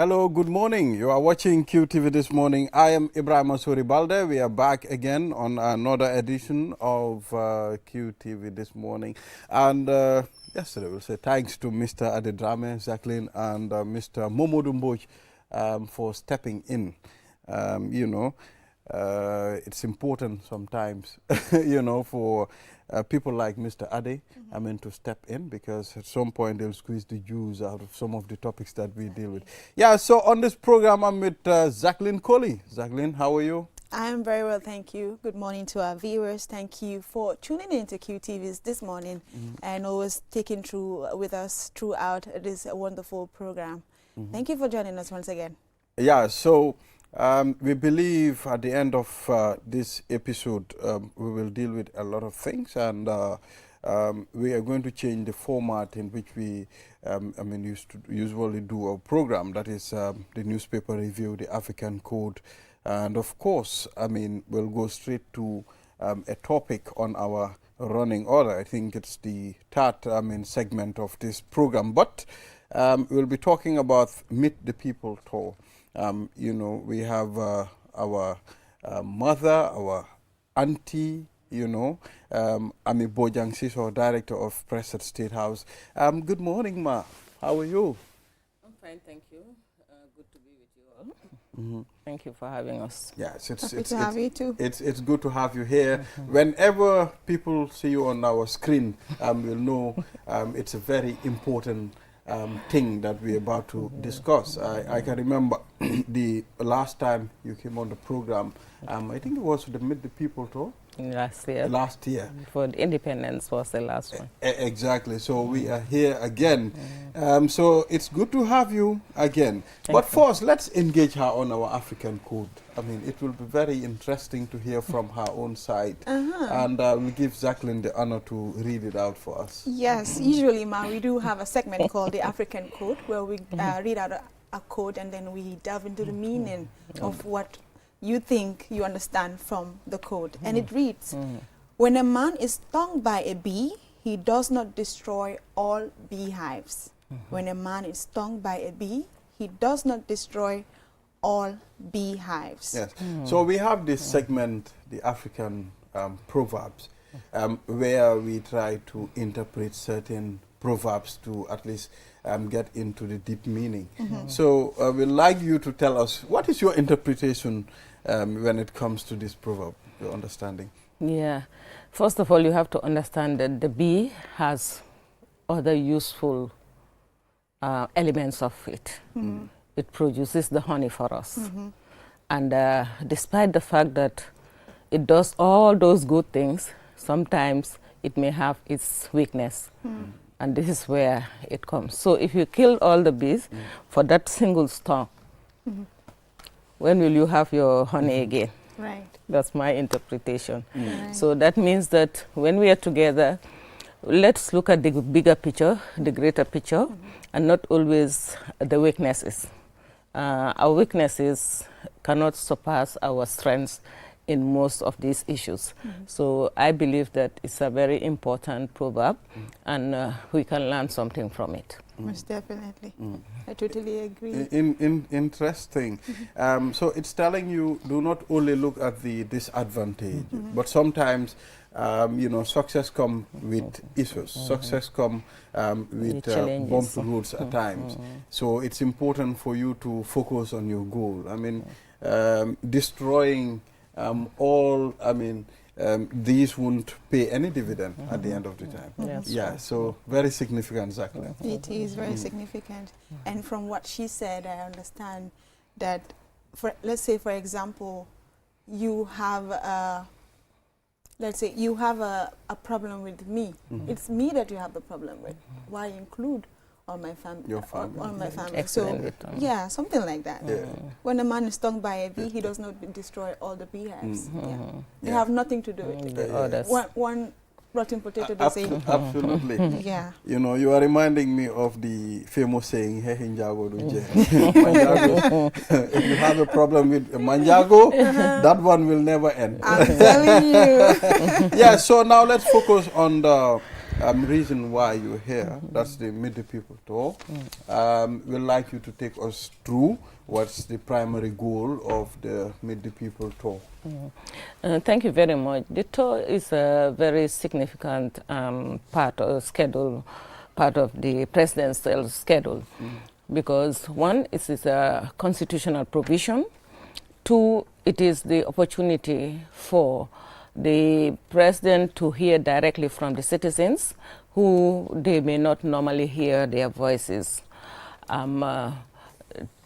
Hello, good morning. You are watching QTV this morning. I am Ibrahim Asuri Balde. We are back again on another edition of QTV this morning. And yesterday we'll say thanks to Mr. Adedrame, Jacqueline, and Mr. Momodou Mboj for stepping in. It's important sometimes, for people like Mr. Ade, to step in, because at some point they'll squeeze the juice out of some of the topics that we deal with. Yeah, so on this program, I'm with Jacqueline Coley. Jacqueline, how are you? I am very well, thank you. Good morning to our viewers. Thank you for tuning in to QTVs this morning and always taking through with us throughout this wonderful program. Thank you for joining us once again. Yeah, so we believe at the end of this episode, we will deal with a lot of things, and we are going to change the format in which we, usually do our program. That is the newspaper review, the African Code, and of course, we'll go straight to a topic on our running order. I think it's the third, segment of this program, but we'll be talking about Meet the People tour. We have our mother, our auntie, Ami Bojang Siso, Director of Press at State House. Good morning, Ma. How are you? I'm fine, thank you. Good to be with you all. Thank you for having us. Yes, Happy to have you too. It's good to have you here. Whenever people see you on our screen, we'll know it's a very important thing that we're about to discuss. I can remember the last time you came on the program, I think it was the Meet the People tour. Last year. Last year. For the Independence was the last one. Exactly. So we are here again. So it's good to have you again. But first, let's engage her on our African Code. It will be very interesting to hear from her own side. And we'll give Jacqueline the honor to read it out for us. Yes, usually, Ma, we do have a segment called the African Code, where we read out a code and then we delve into the meaning of what you think you understand from the code. And it reads, when a man is stung by a bee, he does not destroy all beehives. When a man is stung by a bee, he does not destroy all beehives. Yes. So we have this segment, the African proverbs, where we try to interpret certain proverbs to at least get into the deep meaning. So we'd like you to tell us, what is your interpretation when it comes to this proverb, your understanding? Yeah. First of all, you have to understand that the bee has other useful elements of it. It produces the honey for us. And despite the fact that it does all those good things, sometimes it may have its weakness. And this is where it comes. So if you kill all the bees for that single stung, when will you have your honey again? Right. That's my interpretation. Right. So that means that when we are together, let's look at the bigger picture, the greater picture, and not always the weaknesses. Our weaknesses cannot surpass our strengths in most of these issues. So I believe that it's a very important proverb, and we can learn something from it. Most definitely. I totally agree. Interesting. So it's telling you, do not only look at the disadvantage, but sometimes success comes with issues. Success comes with bumpy roads at times. So it's important for you to focus on your goal. Destroying all, these won't pay any dividend at the end of the time. Yes. So very significant, exactly. It is very significant. And from what she said, I understand that, let's say, for example, you have a problem with me. It's me that you have the problem with. Why include all my family? Your family. All my family. Explain it. Yeah, something like that. Yeah. When a man is stung by a bee, he does not destroy all the beehives. They have nothing to do with it. One rotten potato does say. Absolutely. Yeah. You are reminding me of the famous saying, "Hey, Manjago do je." Manjago. If you have a problem with Manjago, that one will never end. I'm telling you. Yeah, so now let's focus on the reason why you're here. That's the Meet the People tour. We'd like you to take us through what's the primary goal of the Meet the People tour. Thank you very much. The tour is a very significant part of the presidential schedule, because one, it is a constitutional provision. Two, it is the opportunity for the president to hear directly from the citizens who they may not normally hear their voices.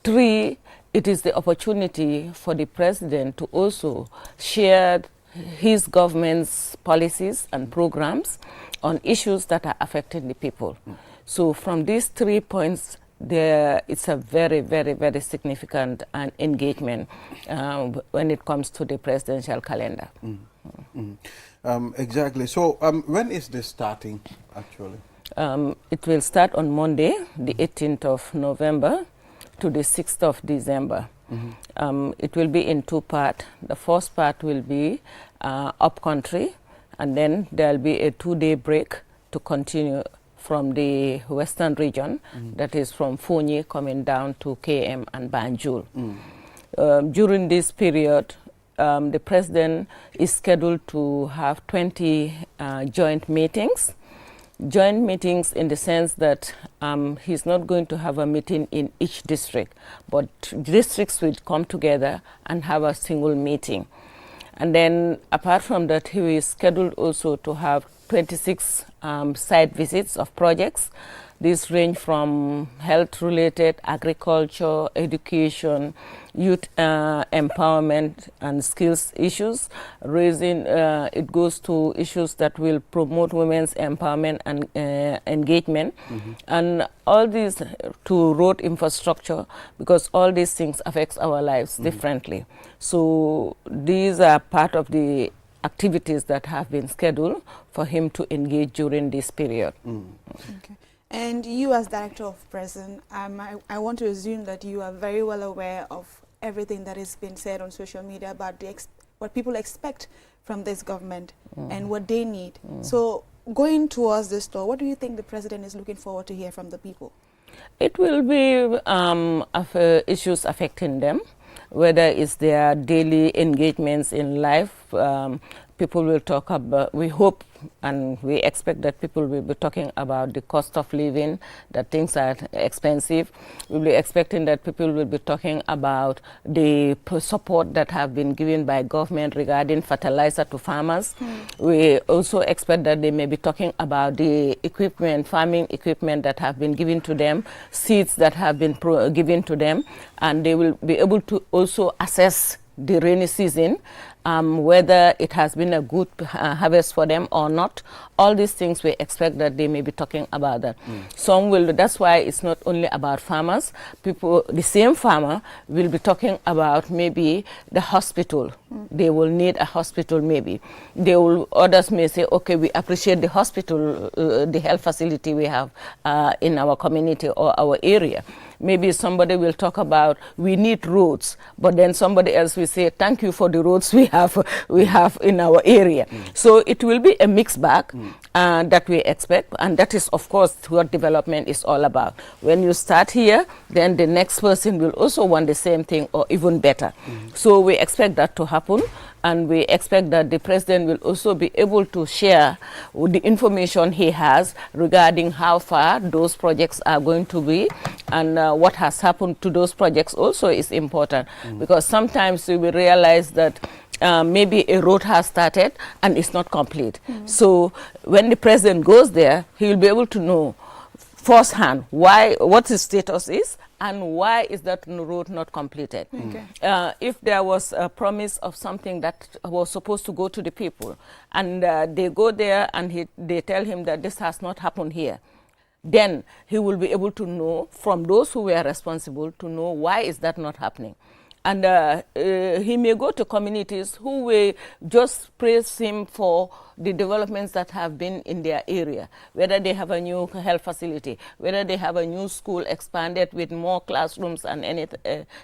Three, it is the opportunity for the president to also share his government's policies and programs on issues that are affecting the people. So from these 3 points, it's a very, very, very significant engagement when it comes to the presidential calendar. Exactly. So when is this starting, actually? It will start on Monday, the 18th of November to the 6th of December. It will be in 2 parts. The first part will be up country, and then there will be a 2-day break to continue from the western region, that is from Fonyi coming down to KM and Banjul. During this period, the president is scheduled to have 20 joint meetings. Joint meetings in the sense that he's not going to have a meeting in each district, but districts will come together and have a single meeting. And then apart from that, he is scheduled also to have 26 site visits of projects. These range from health-related, agriculture, education, youth empowerment and skills issues. It goes to issues that will promote women's empowerment and engagement. And all these to road infrastructure, because all these things affect our lives differently. So these are part of the activities that have been scheduled for him to engage during this period. Okay. And you, as Director of Prison, I want to assume that you are very well aware of everything that has been said on social media about what people expect from this government and what they need. So going towards this tour, what do you think the President is looking forward to hear from the people? It will be issues affecting them, whether it's their daily engagements in life. People will talk about, we hope and we expect that people will be talking about the cost of living, that things are expensive. We'll be expecting that people will be talking about the support that have been given by government regarding fertilizer to farmers. We also expect that they may be talking about the equipment, farming equipment that have been given to them, seeds that have been given to them, and they will be able to also assess the rainy season, whether it has been a good harvest for them or not. All these things we expect that they may be talking about that. Some will, that's why it's not only about farmers. People, the same farmer will be talking about maybe the hospital. They will need a hospital maybe. Others may say, okay, we appreciate the hospital, the health facility we have in our community or our area. Maybe somebody will talk about we need roads, but then somebody else will say thank you for the roads we have in our area. So it will be a mixed bag that we expect, and that is of course what development is all about. When you start here, then the next person will also want the same thing or even better. So we expect that to happen, and we expect that the president will also be able to share the information he has regarding how far those projects are going to be, and what has happened to those projects also is important, because sometimes we will realize that maybe a road has started and it's not complete. So when the president goes there, he will be able to know firsthand what his status is and why is that road not completed. If there was a promise of something that was supposed to go to the people, and they go there and they tell him that this has not happened here, then he will be able to know from those who were responsible to know why is that not happening. And he may go to communities who will just praise him for the developments that have been in their area, whether they have a new health facility, whether they have a new school expanded with more classrooms and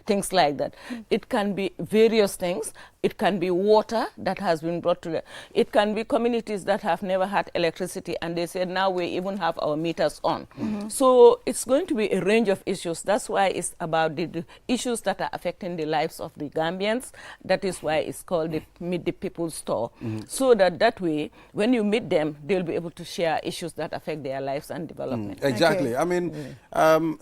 things like that. It can be various things. It can be water that has been brought to them. It can be communities that have never had electricity, and they said now we even have our meters on. So it's going to be a range of issues. That's why it's about the issues that are affecting the lives of the Gambians. That is why it's called the Meet the People's Store. So that way, when you meet them, they'll be able to share issues that affect their lives and development. Exactly. I mean,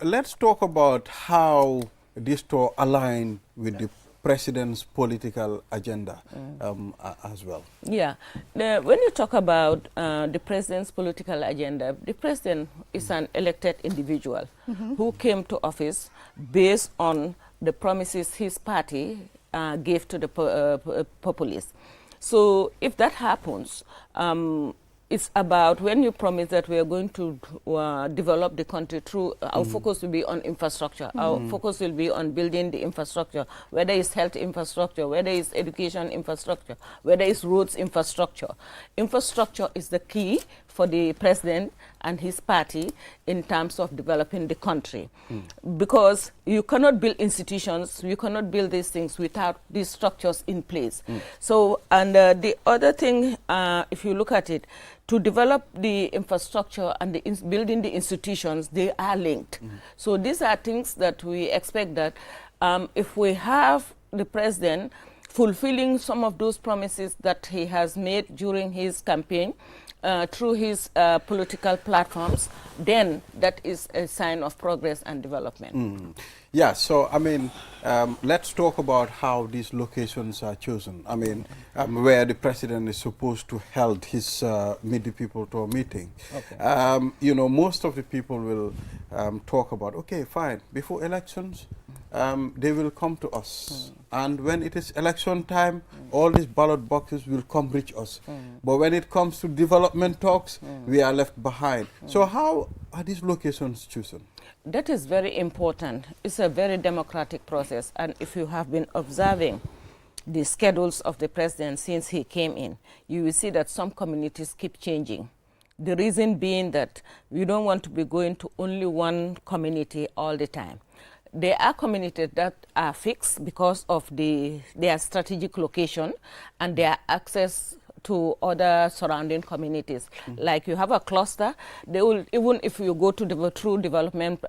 let's talk about how this store align with the president's political agenda as well. Yeah. When you talk about the president's political agenda, the president is an elected individual who came to office based on the promises his party gave to the populace. So if that happens, it's about when you promise that we are going to develop the country through, our focus will be on infrastructure. Our focus will be on building the infrastructure, whether it's health infrastructure, whether it's education infrastructure, whether it's roads infrastructure. Infrastructure is the key for the president and his party in terms of developing the country. Because you cannot build institutions, you cannot build these things without these structures in place. So, and the other thing, if you look at it, to develop the infrastructure and the building the institutions, they are linked. So these are things that we expect that if we have the president fulfilling some of those promises that he has made during his campaign, through his political platforms, then that is a sign of progress and development. Yeah, so I mean, let's talk about how these locations are chosen. I mean, where the president is supposed to hold his Meet the People Tour meeting. Okay. You know, most of the people will talk about, okay, fine, before elections, they will come to us. And when it is election time, all these ballot boxes will come reach us. But when it comes to development talks, we are left behind. So how are these locations chosen? That is very important. It's a very democratic process. And if you have been observing the schedules of the president since he came in, you will see that some communities keep changing. The reason being that we don't want to be going to only one community all the time. There are communities that are fixed because of their strategic location and their access to other surrounding communities. Like you have a cluster, they will, even if you go to through development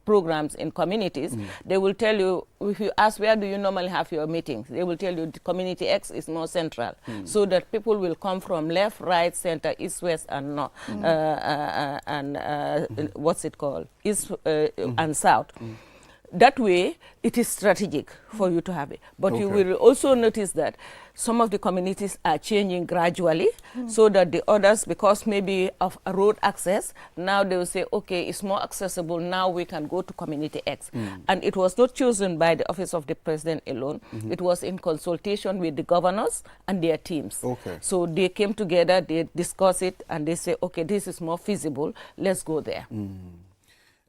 programs in communities, they will tell you, if you ask where do you normally have your meetings, they will tell you the community X is more central, so that people will come from left, right, center, east, west, and north, what's it called, east and south. That way, it is strategic for you to have it. But you will also notice that some of the communities are changing gradually, so that the others, because maybe of a road access, now they will say, okay, it's more accessible, now we can go to community X. And it was not chosen by the office of the president alone. It was in consultation with the governors and their teams. So they came together, they discussed it, and they say, okay, this is more feasible, let's go there.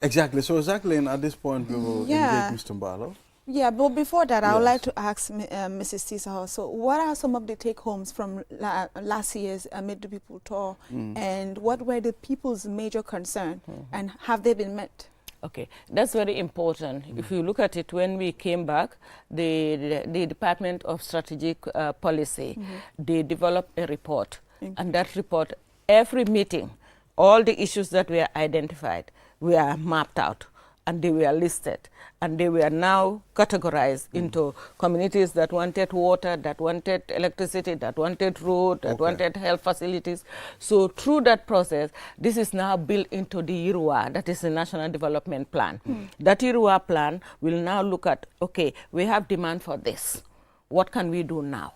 Exactly. So, Jacqueline, at this point, we will engage Mr. Mbalo. Yeah, but before that, I would like to ask Mrs. Tissaho, so what are some of the take-homes from last year's Meet the People Tour, and what were the people's major concern, and have they been met? Okay, that's very important. If you look at it, when we came back, the Department of Strategic Policy, they developed a report, and that report, every meeting, all the issues that were identified, were mapped out, and they were listed, and they were now categorized into communities that wanted water, that wanted electricity, that wanted road, that wanted health facilities. So through that process, this is now built into the IRUA, that is the National Development Plan. That IRUA plan will now look at, okay, we have demand for this. What can we do now?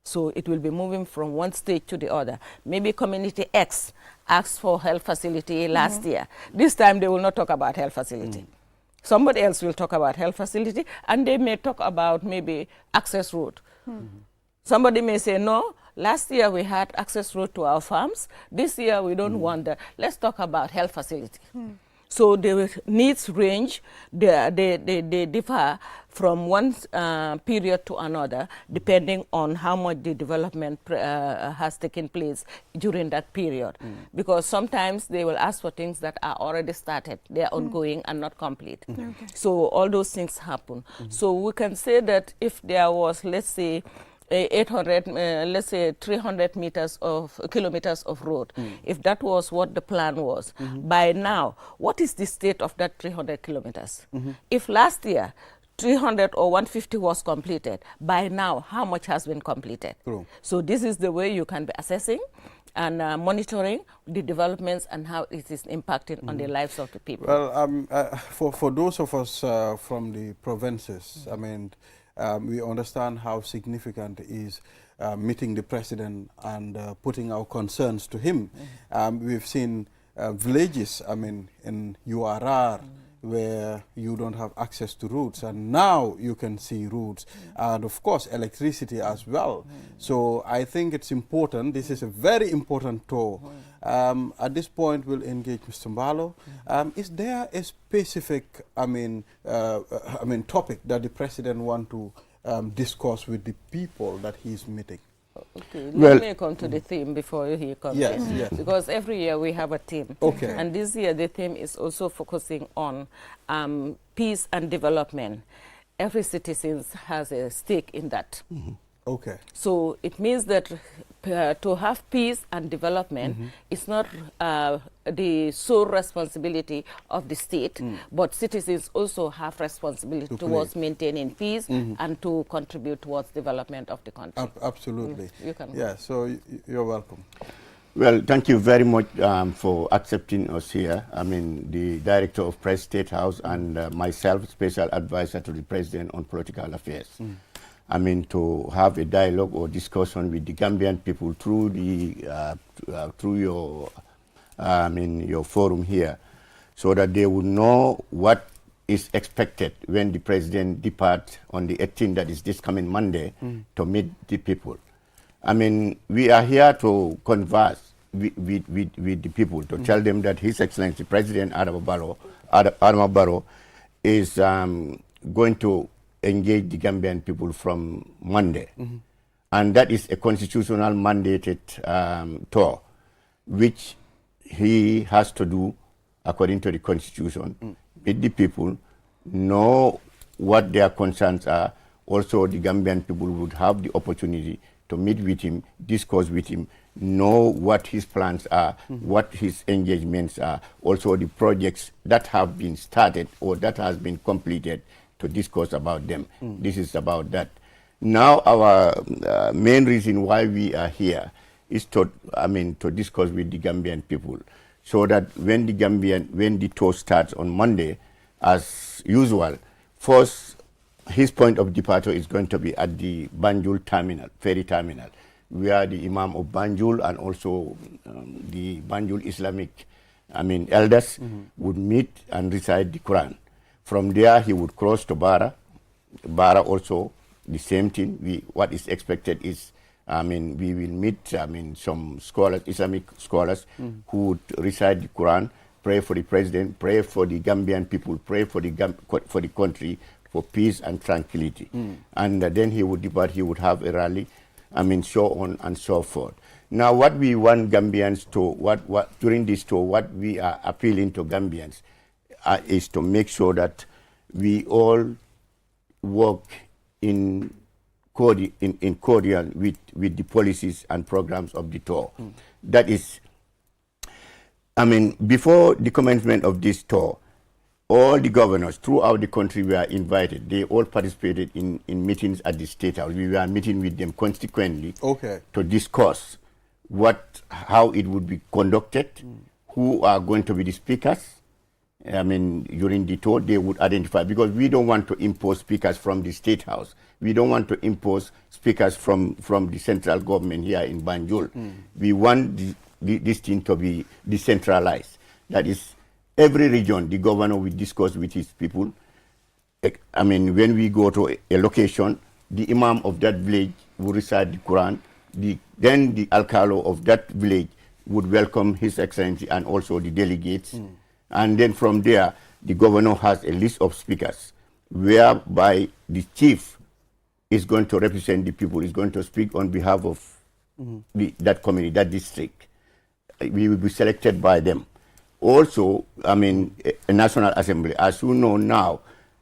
So it will be moving from one stage to the other. Maybe community X asked for health facility last year. This time they will not talk about health facility. Somebody else will talk about health facility, and they may talk about maybe access road. Somebody may say, no, last year we had access road to our farms. This year we don't want that. Let's talk about health facility. So the needs range, they differ from one period to another, depending on how much the development has taken place during that period. Because sometimes they will ask for things that are already started, they are ongoing and not complete. Okay. So all those things happen. So we can say that if there was, let's say, 800, let's say 300 kilometers of road. If that was what the plan was, by now, what is the state of that 300 kilometers? If last year 300 or 150 was completed, by now, how much has been completed? True. So this is the way you can be assessing and monitoring the developments and how it is impacting on the lives of the people. Well, for those of us from the provinces, I mean, we understand how significant it is meeting the president and putting our concerns to him. We've seen villages, I mean, in URR, where you don't have access to roads, and now you can see roads, and of course electricity as well. So I think it's important. This is a very important tour. At this point, we'll engage Mr. Mbalo. Is there a specific, topic that the president want to discuss with the people that he's meeting? Okay, well, let me come to the theme before he comes in. Yes. Because every year we have a theme. Okay. And this year the theme is also focusing on peace and development. Every citizen has a stake in that. Okay. So it means that to have peace and development is not the sole responsibility of the state, but citizens also have responsibility towards maintaining peace and to contribute towards development of the country. Absolutely. You can Yeah, so you're welcome. Well, thank you very much for accepting us here. I mean, the Director of Press State House and myself, Special Advisor to the President on Political Affairs. I mean, to have a dialogue or discussion with the Gambian people through the through your forum here, so that they would know what is expected when the president departs on the 18th, that is this coming Monday, to meet the people. I mean, we are here to converse with the people, to tell them that His Excellency President Adama Barrow is going to engage the Gambian people from Monday. And that is a constitutional mandated tour, which he has to do according to the constitution, with the people, know what their concerns are. Also, the Gambian people would have the opportunity to meet with him, discuss with him, know what his plans are, what his engagements are, also the projects that have been started or that has been completed, to discuss about them. This is about that. Now our main reason why we are here is to discuss with the Gambian people, so that when the tour starts on Monday, as usual, first his point of departure is going to be at the Banjul terminal, ferry terminal, where the Imam of Banjul and also the Banjul Islamic elders would meet and recite the Quran. From there, he would cross to Bara. Bara also, the same thing. What is expected is, we will meet, some scholars, Islamic scholars, who would recite the Quran, pray for the president, pray for the Gambian people, pray for the country, for peace and tranquility. And then he would depart, he would have a rally, so on and so forth. Now, what we want Gambians to, during this tour, what we are appealing to Gambians is to make sure that we all work in cordial with the policies and programs of the tour. That is, before the commencement of this tour, all the governors throughout the country were invited. They all participated in meetings at the State House. We were meeting with them consequently to discuss how it would be conducted, who are going to be the speakers. During the tour, they would identify, because we don't want to impose speakers from the State House. We don't want to impose speakers from the central government here in Banjul. We want this thing to be decentralized. That is, every region, the governor will discuss with his people. When we go to a location, the imam of that village will recite the Quran. Then the alcalde of that village would welcome His Excellency and also the delegates. And then from there, the governor has a list of speakers whereby the chief is going to represent the people, is going to speak on behalf of that community, that district. We will be selected by them. Also, I mean, a National Assembly, as you know now,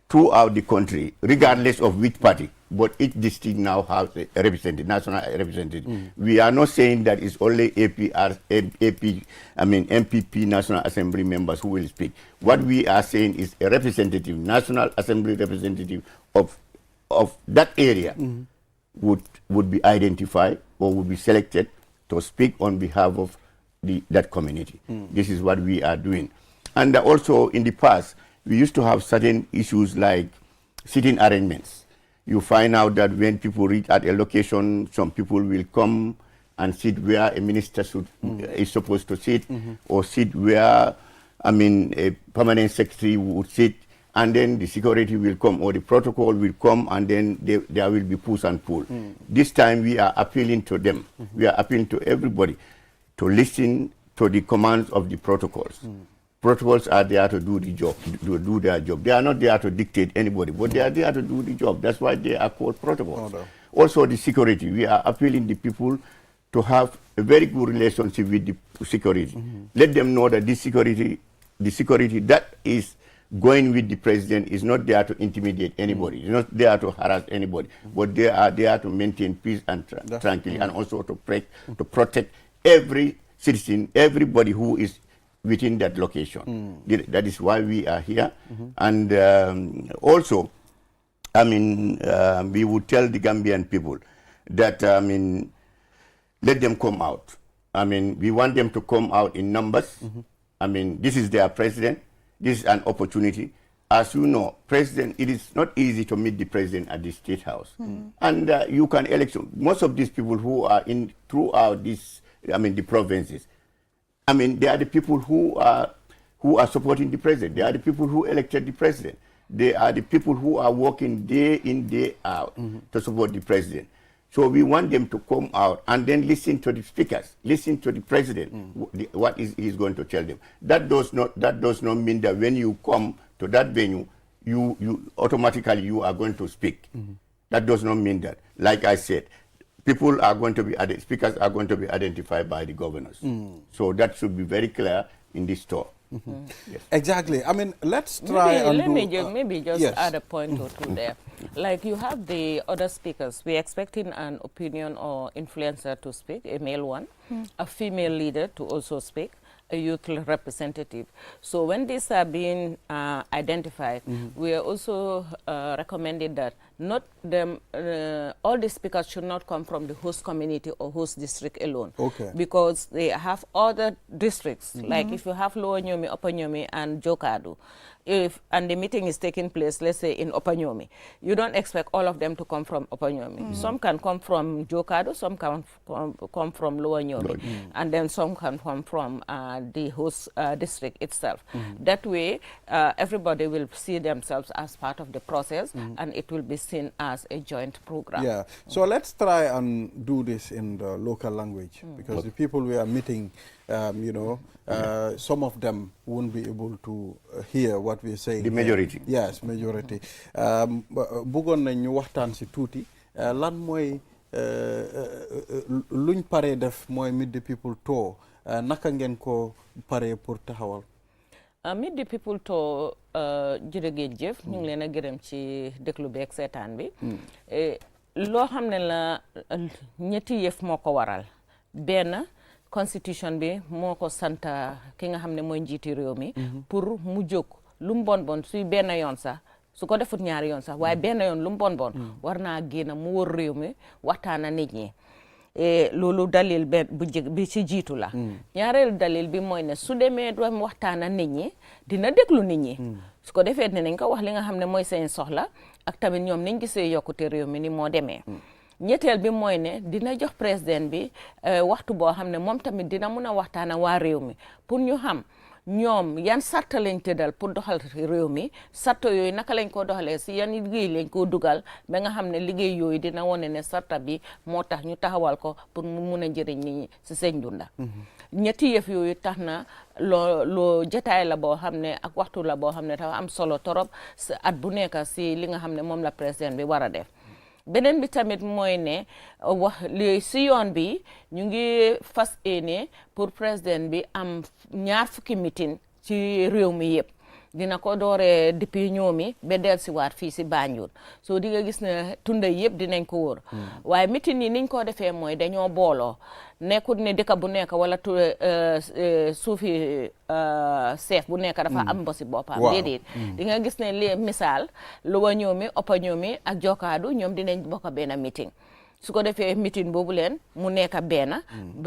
throughout the country, regardless of which party, but each district now has a representative, national representative. We are not saying that it's only MPP National Assembly members who will speak. What we are saying is a representative, National Assembly representative of that area would be identified or would be selected to speak on behalf of that community. This is what we are doing. And also in the past, we used to have certain issues like sitting arrangements. You find out that when people reach at a location, some people will come and sit where a minister is supposed to sit, or sit where, I mean, a permanent secretary would sit, and then the security will come, or the protocol will come, and then there will be push and pull. This time we are appealing to them. We are appealing to everybody to listen to the commands of the protocols. Protocols are there to do the job, to do their job. They are not there to dictate anybody, but they are there to do the job. That's why they are called protocols. Also the security, we are appealing the people to have a very good relationship with the security. Let them know that the security that is going with the president is not there to intimidate anybody. It's not there to harass anybody, but they are there to maintain peace and tranquility, and also to protect every citizen, everybody who is within that location. That is why we are here. And also, I mean, we would tell the Gambian people that, I mean, let them come out. I mean, we want them to come out in numbers. I mean, this is their president. This is an opportunity. As you know, president, it is not easy to meet the president at the State House. And you can elect most of these people who are in throughout this, I mean, the provinces. I mean, they are the people who are supporting the president. They are the people who elected the president. They are the people who are working day in, day out to support the president. So we want them to come out and then listen to the speakers, listen to the president, what he's going to tell them. That does not mean that when you come to that venue, you automatically you are going to speak. That does not mean that. Like I said, people are going to be, speakers are going to be identified by the governors. So that should be very clear in this talk. Yes. Exactly. I mean, let's try maybe just add a point or two there. Like you have the other speakers. We're expecting an opinion or influencer to speak, a male one, a female leader to also speak, a youth representative. So when these are being identified, we are also recommended that not them, all the speakers should not come from the host community or host district alone. Because they have other districts, like if you have Lower Nyomi, Upper Nyomi, and Jokadu, and the meeting is taking place, let's say, in Upper Nyomi, you don't expect all of them to come from Upper Nyomi. Some can come from Jokadu, some can come from Lower Nyomi, and then some can come from the host district itself. That way, everybody will see themselves as part of the process, and it will be seen as a joint program. Yeah. So let's try and do this in the local language, because the people we are meeting, you know, some of them won't be able to hear what we're saying. The majority. Yes, majority. Bugon nañ ñu waxtaan ci tuuti lan mooy luñ paré def mooy Meet the People tour naka ngeen ko paré pour taxawal. Meet the People tour jërëgéen jëf ñu ngi leen a gërëm ci déglu bi ak seetaan bi. Loo xam ne la ñetti yëf moo ko waral. Benn, constitution bi moo ko santa ki nga xam ne mooy njiiti réew mi pour mu jóg lu mu bon suy benn yoon sax su ko defut ñaari yoon sax waaye benn yoon lu mu bon war naa génn mu wër réew mi waxtaana nit ñi. Loolu dalil bi ci jiitu la. ñaareelu dalil bi mooy ne su demee doon waxtaana nit ñi dina déglu nit ñi. su ko defee dinañ ko wax li nga xam ne mooy seen soxla ak tamit ñoom niñ gisee yokkute réew mi ni moo demee. ñetteel bi mooy ne dina jox président bi waxtu boo xam ne moom tamit dina mun a waxtaana waa réew mi pour ñu xam ñoom yan sarta lañ tëddal pour doxal réew mi sarta yooyu naka lañ ko doxalee si yan liggéey lañ ko dugal ba nga xam ne liggéey yooyu dina wone ne sarta bi moo tax ñu taxawal ko pour mu mun a njëriñ nit ñi si seen dunda. ñetti yëf yooyu tax na loo jotaay la boo xam ne ak waxtu la boo xam ne dafa am solo torop at bu nekk si li nga xam ne moom la président bi war a def. beneen bi tamit mooy ne wax li si yoon bi ñu ngi fas yéene pour président bi am 2 fukki meeting ci réew mi yëpp. dina ko dooree depuis ñoomi ba dellusiwaat fii si Banjul soo di nga gis ne tunda yëpp dinañ ko wër waaye mitin yi niñ ko defee mooy dañoo booloo nekkut ne dëkk bu nekk wala suufi chef bu nekk dafa am bosi boppam déedéet di nga gis ne li misaal Lower Ñoomi Upper Ñoomi ak Jokaadu ñoom dinañ bokk benn meeting su ko defee meeting boobu leen mu nekk benn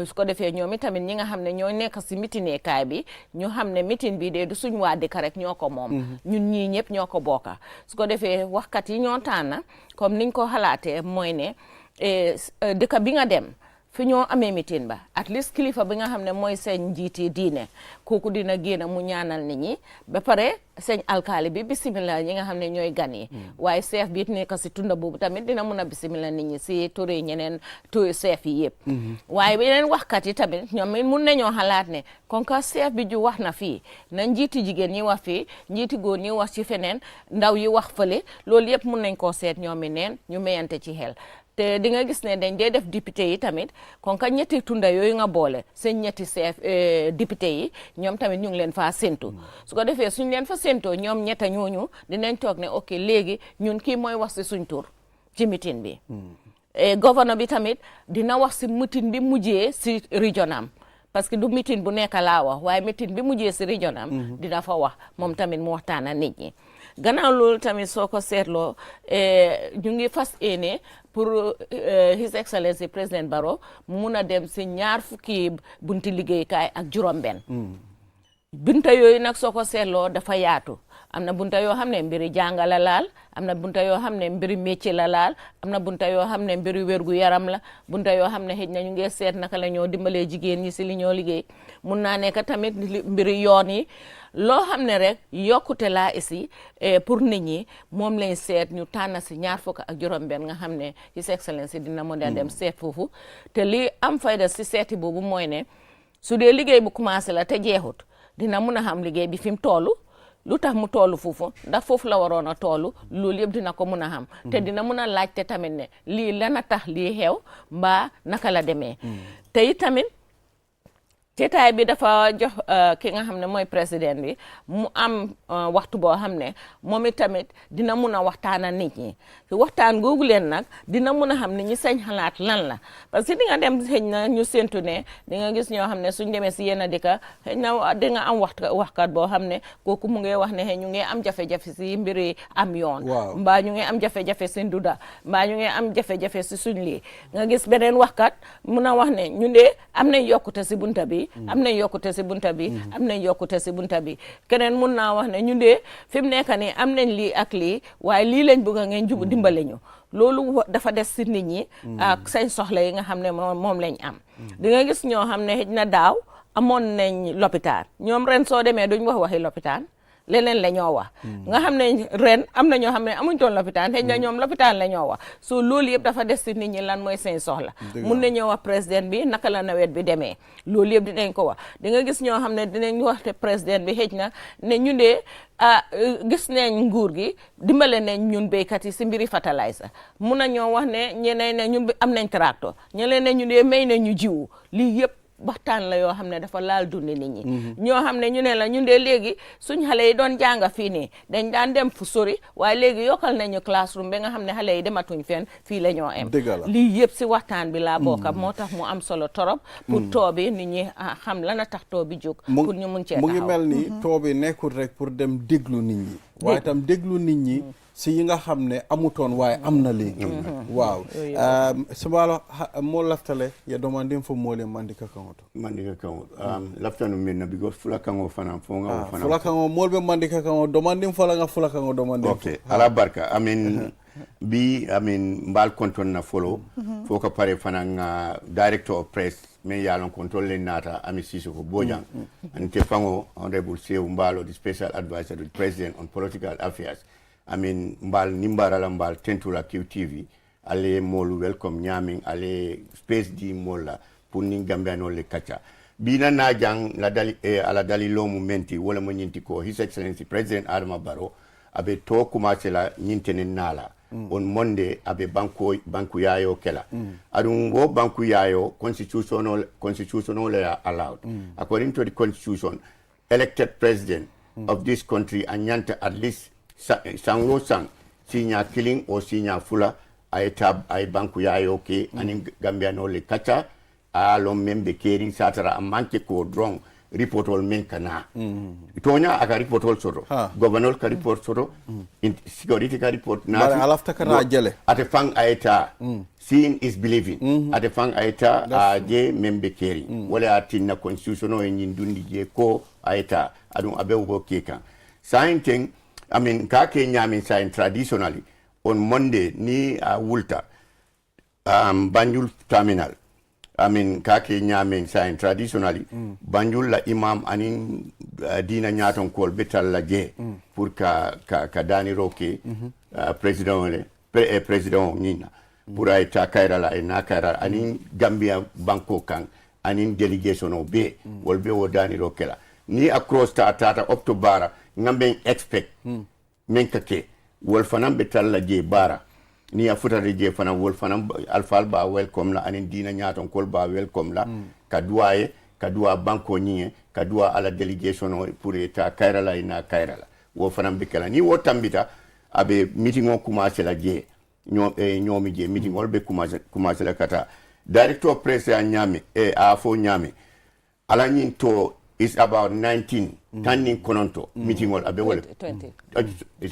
su ko defee ñoom tamit ñi nga xam ne ñoo nekk si meetingekaay bi ñu xam ne meeting bi de du suñ waa dëkk rek ñoo ko moom ñun ñii ñëpp ñoo ko bokka su ko defee waxkat yi ñoo tànn comme niñ ko xalaatee mooy ne dëkk bi nga dem fi ñoo amee meeting ba at least kilifa bi nga xam ne mooy seen njiiti diine kooku dina génn mu ñaanal nit ñi ba pare seen alkaali bi bisimila ñi nga xam ne ñooy gan yi waaye chef bi it nekk si tunda boobu tamit dina mun a bisimila nit ñi si turi ñeneen turi chef yi yëpp waaye yeneen waxkat yi tamit ñoom it mun nañoo xalaat ne kon ka chef bi ju wax na fii na njiiti jigéen ñi wax fii njiiti góor ñi wax ci feneen ndaw yi wax fële loolu yëpp mun nañ koo seet ñoom i neen ñu mayante ci xel te di nga gis ne dañ dee def député yi tamit kon ka ñetti tunda yooyu nga boole seen ñetti chef député yi ñoom tamit ñu ngi leen faa séntu su ko defee suñ leen fa séntoo ñoom ñetta ñooñu dinañ toog ne ok léegi ñun kii mooy wax si suñ tur ci meeting bi gouverneur bi tamit dina wax si meeting bi mujjee si région am parce que du meeting bu nekk laa wax waaye meeting bi mujjee si région am dina fa wax moom tamit mu waxtaan ak nit ñi gannaaw loolu tamit soo ko seetloo ñu ngi fas yéene pour His Excellency président Barrow mu mun a dem si 2 fukki bunti liggéeykaay ak juróom-benn bunta yooyu nag soo ko seetloo dafa yaatu am na bunta yoo xam ne mbiri jàng la laal am na bunta yoo xam ne mbiri métier la laal am na bunta yoo xam ne mbiri wérgu yaram la bunta yoo xam ne xëj na ñu ngi seet naka la ñoo dimbalee jigéen ñi si li ñoo liggéey mun naa nekk tamit mbiri yoon yi loo xam ne rek yokkute laa ici pour nit ñi moom lañ seet ñu tànn si 2 fukk ak juróom-benn nga xam ne His Excellency dina mën a dem seet foofu te li am fayda si seeti boobu mooy ne su dee liggéey bu commencé la te jeexut dina mun a xam liggéey bi fi mu toll lu tax mu toll foofu ndax foofu la waroon a toll loolu yëpp dina ko mun a xam te dina mun a laajte tamit ne lii lana tax lii xew mbaa naka la demee te it tamit ceetaay bi dafa jox ki nga xam ne mooy président bi mu am waxtu boo xam ne moom it tamit dina mun a waxtaan ak nit ñi waxtaan googu leen nag dina mun a xam nit ñi sañ xalaat lan la parce que di nga dem xëy na ñu séntu ne di nga gis ñoo xam ne suñ demee si yenn dëkk xëy na di nga am waxkat boo xam ne kooku mu ngi wax ne ñu ngi am jafe-jafe si mbiri am yoon mbaa ñu ngi am jafe-jafe si nduda mbaa ñu ngi am jafe-jafe si suñ lii nga gis beneen waxkat mun a wax ne ñu de am nañ yokkute si bunta bi am nañ yokkute si bunta bi am nañ yokkute si bunta bi keneen mun naa wax ne ñu de fi mu nekk nii am nañ lii ak lii waaye lii lañ bëgg a ngeen jub dimbale ñu loolu dafa des si nit ñi ak seen soxla yi nga xam ne moom lañ am di nga gis ñoo xam ne xëj na daaw amoon nañ lopitaan ñoom ren soo demee duñ wax waxi lopitaan leneen la ñoo wax nga xam ne ren am na ñoo xam ne amuñ toon lopitaan xëy na ñoom lopitaan la ñoo wax so loolu yëpp dafa des si nit ñi lan mooy seen soxla mun na ñoo wax président bi naka la nawet bi demee loolu yëpp dinañ ko wax di nga gis ñoo xam ne dinañ wax te président bi xëj na ne ñu dee gis nañ nguur gi dimbale nañ ñun béykat yi si mbiri fertilizer mun na ñoo wax ne ñeneen ne ñun am nañ tracteur ñeneen ne ñu dee may nañ ñu jiwu lii yëpp waxtaan la yoo xam ne dafa laal dundi nit ñi ñoo xam ne ñu ne la ñun de léegi suñ xale yi doon jànga fii nii dañ daan dem fu sori waaye léegi yokkal nañu classroom ba nga xam ne xale yi dematuñ fenn fii la ñoo am lii yëpp si waxtaan bi laa bokka moo tax mu am solo torop pour too bi nit ñi xam lan a tax too bi jóg pour ñu mun cee taxaw mu ngi mel ni too bi nekkul rek pour dem déglu nit ñi waaye tam déglu nit ñi si yi nga xam ne amutoon waaye am na léegi waaw sabalo mo laftale ya domandin fo mole mandika kangoto laftanu minna because fula kango fana fonga fana fula kango molbe mandika kango domandin fola nga fula kango domandin okay ala barka mbal konton na follow foka pare fana nga director of press men yalon control le nata ami Sisoko Bojang ante fango honorable Sew Mbalo the special advisor to the president on political affairs mbal nimbarala mbal tentula QTV ale molu welcome nyaming ale space di mola pour ni gambiano le kacha bina na jang la dali ala dali lomu menti wala mo nyinti ko His Excellency President Adama Barrow abe to commencé la nyintene nala on Monday abe banku yayo kela adun wo banku yayo constitutional allowed according to the constitution elected president of this country anyanta at least sang sinya killing or sinya fula ay banku yayo ke anin Gambia no le kacha alo membe kering satara amanke ko drong report all men kana tonya aka report all soro governor ka report soro security ka report na alafta kana jele ate fang aita seeing is believing ate fang aita je membe kering wala atinna constitutional en dundi je ko aita adun abew ko keka sign thing I mean ka ke nyami sign traditionally on Monday ni wulta Banjul terminal I mean kake nyamen sign traditionally Banjul la imam anin dina nyaton kol betal la je pour ka dani roke president nina pour ay ta kayra la na kayra anin Gambia banko kan anin delegation o be wol be wo dani roke la ni across tata up to bara ngambe expect men kake wol fanam betal la je bara ni a futa je fana wol fana alfal ba welcome la anin dina nyaton kol ba welcome la kadua banko nyie kadua ala delegation pour eta kairala ina kairala wo fana bikala ni wo tambita abe meeting on commence la je nyomi je meeting ol be commence la kata director press a nyame a fo nyame ala nyin to is about 19 tanning kononto meeting all abe wole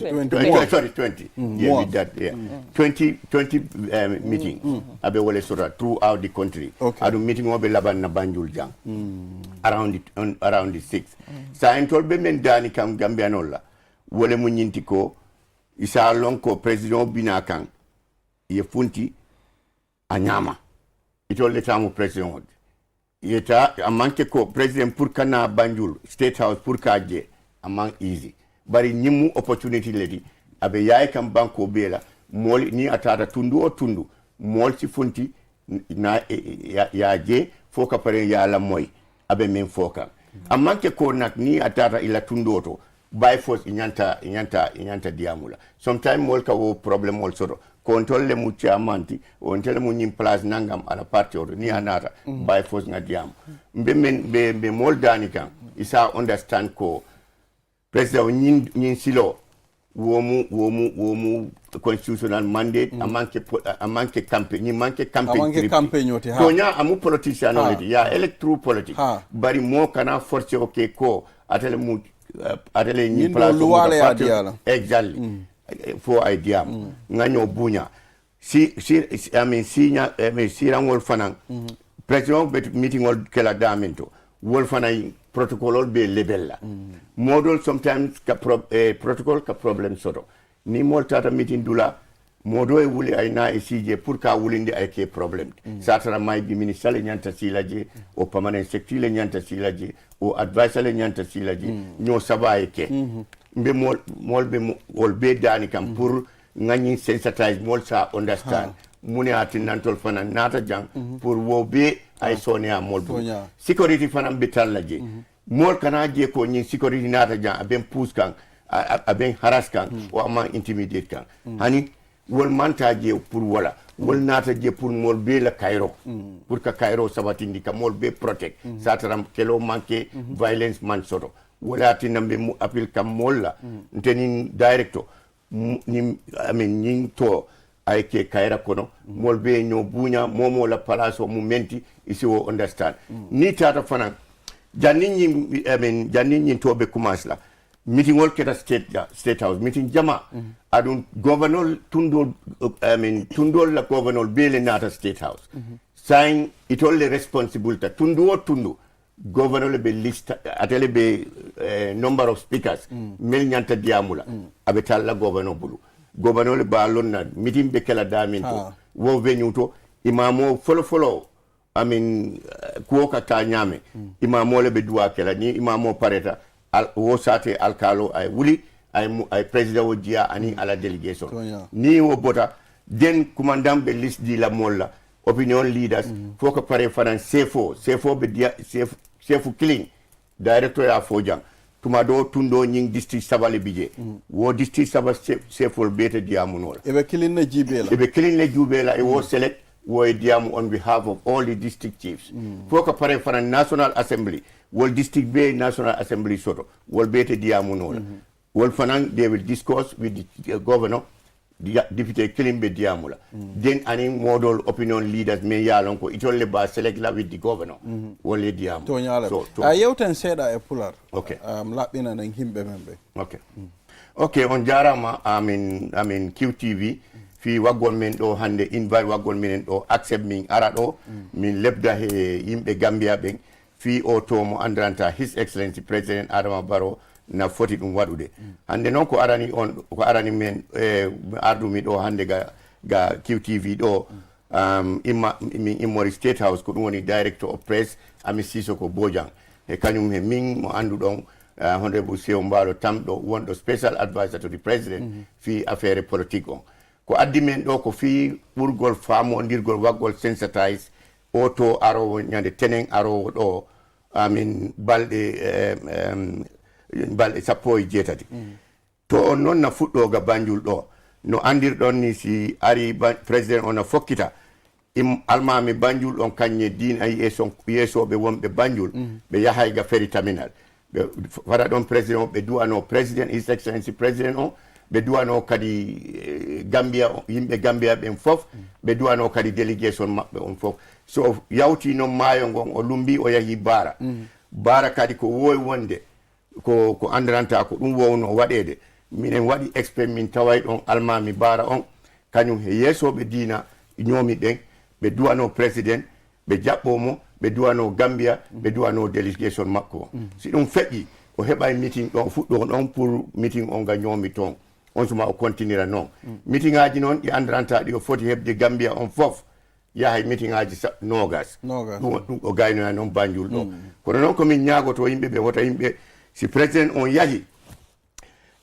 20 yeah with that yeah 20 meeting abe wole sort throughout the country adu meeting obe laban na Banjul jang around the 6 sa entol be men dani kam Gambia nolla wole mu nyinti ko isa lonko president binakan ye funti anyama itol le tamu president yeta amanke ko president pour kana Banjul state house pour kaje amang easy bari nyimu opportunity ledi abe yaay kam banko bela mol ni atata tundu mol ci funti na yaaje foka pare ya la moy abe men foka amanke ko nak ni atata ila tundoto by force inyanta diamula sometimes mol ka wo problem mol soro control le mu chamanti on tele mu nyim place nangam ala party or ni anata by force nga diam be mol dani kan isa understand ko president nyin silo womu constitutional mandate amanke campaign tonya amu politician ya electoral politics bari mo kana force okay ko atele nyin place exactly for idea nganyo bunya si rangol fanan president bet meeting ol kala damento wol fanay protocol be level la model sometimes protocol ka problem soto ni mol tata meeting dula modo e wuli ay na CJ pour ka wulinde ay ke problem satara may bi ministre le nyanta silaje o permanent secretary le nyanta silaje o advisor le nyanta silaje nyo sabaye ke mbe mol be dani kam pour ngani sensitize mol sa understand muni atin nantol fana nata jang pour wo be ay sonia mol bu security fana betal laje mol kana je ko nyi security nata jang aben pousse kan aben harass kan o ama intimidate kan hani wol manta je pour wala wol nata je pour mol be la Cairo pour ka Cairo sabatindi ka mol be protect sataram kelo manke violence man soto wala tinambe mu appeal kam molla nteni director ni to ay ke Cairo kono mol be nyo bunya momo la palaso mu menti isi wo understand ni tata fana janni to be commence la meeting wol keta state house meeting jama adun governor tundo la governor bele nata state house sign itolle responsibility tundu governor be list atele be number of speakers mel nyanta diamula abetal la governor bulu governor ba lonna meeting be kala daminto wo venue to imamo follow kuoka ta nyame imamo le be duwa kala ni imamo pareta wo sate alkalo ay wuli ay president wo dia ani ala delegation ni wo bota den commandant be list di la molla opinion leaders foko pare fanan sefo be dia chefu killing director ya fojang tuma do tundo nying district sabale bije wo district saba chefol bete diamu nola ebe killing na jibela e wo select wo e diamu on behalf of all the district chiefs foka pare for a national assembly wol district be national assembly soto wol bete diamu nola wol fanan they will discuss with the governor the deputy killing be diamula then any model opinion leaders me yalon ko itolle ba select la with the governor wole diam to nyala so yewten seda e pular okay labina nan himbe membe okay okay on jarama amin QTV fi wagol men do hande invite wagol men do accept min ara do min lebda he yimbe Gambia ben fi o to mo andranta his excellency president Adama Barrow na foti dum wadude hande non ko arani men ardu mi do hande ga QTV do immori state house ko dum woni director of press ami Sisoko Bojang e kanyum he min mo andu don honorable Sew Mbalo tamdo wondo special advisor to the president fi affaire politique on ko addi men do ko fi burgol famo ndirgol waggol sensitize auto aro nyande tenen aro do balɗe sappo e jeetati to on noon na fuɗɗo ga Banjul ɗo no andirɗon ni si ari président on na fokkita almami Banjul on kañe diina yeesoɓe wonɓe Banjul ɓe yahay ga ferry terminal ɓe fara ɗon président ɓe duwano président his excellency président on ɓe duwano kadi Gambia yimɓe Gambia ɓen fof ɓe duwano kadi délégation maɓɓe on fof so yawti noon maayo ngon o lumbi o yahi Baara Baara kadi ko wowi wonde ko andranta ko ɗum wowno waɗede minen waɗi expert min taway ɗon almami Baara on kañum he yeesoɓe diina ñoomi ɗen ɓe duwano président ɓe jaɓɓomo ɓe duwano Gambia ɓe duwano délégation makko o si ɗum feƴƴi o heɓay meeting ɗon fuɗɗo ɗon pour meeting on ga ñoomi toon on suma o continuera noon meeting aji noon ɗi andranta ɗi o foti heɓde Gambia on fof yahay meeting aji nogas ɗum o gaynoya noon Banjul ɗo kono noon komin ñaagoto yimɓe ɓe wota yimɓe si président on yahi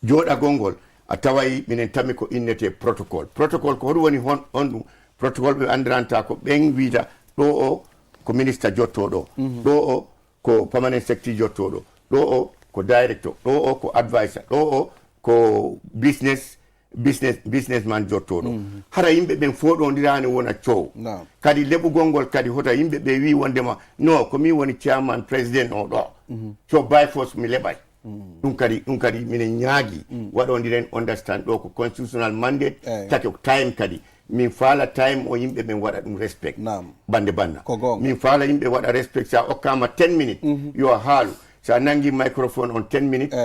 jooɗagol ngol a taway minen tammi ko innete protocole ko hoɗum woni on ɗum protocole ɓe andiranta ko ɓen wiita ɗo o ko ministre jottoɗo ɗo o ko permanent secretary jottoɗo ɗo o ko director ɗo o ko advisor ɗo o ko businessman jottoɗo hara yimɓe ɓen foɗodirani wona coow kadi leɓugol ngol kadi hota yimɓe ɓe wi wondema no komin woni chairman président o ɗo so by force mi leɓay ɗum kadi minen ñaagui waɗodiren understand ɗo ko constitutional mandate take time kadi min faala time o yimɓe ɓen waɗa ɗum respect bande banna min faala yimɓe waɗa respect sa okkama 10 minutes yo haalu sa nangi microphone on 10 minutes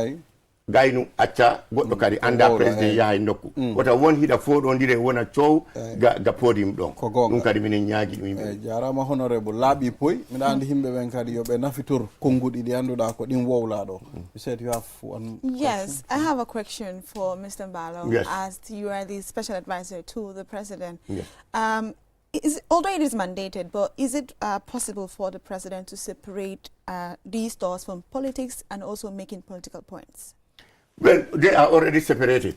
gaynu acca goɗɗo kadi anda président yahay nokku wota won hiɗa foɗodire wona coow ga podium ɗon ɗum kadi minen ñaagui ɗum yimɓe jarama honorable laaɓi poy miɗa andi yimɓe ɓen kadi yoɓe nafitor konnguɗi ɗi annduɗa ko ɗin wowlaɗo. You said you have one Yes, question? I have a question for Mr. Mbalo. Yes. As you are the special advisor to the president. Yes. Although it is mandated, but is it possible for the president to separate these thoughts from politics and also making political points? Well, they are already separated.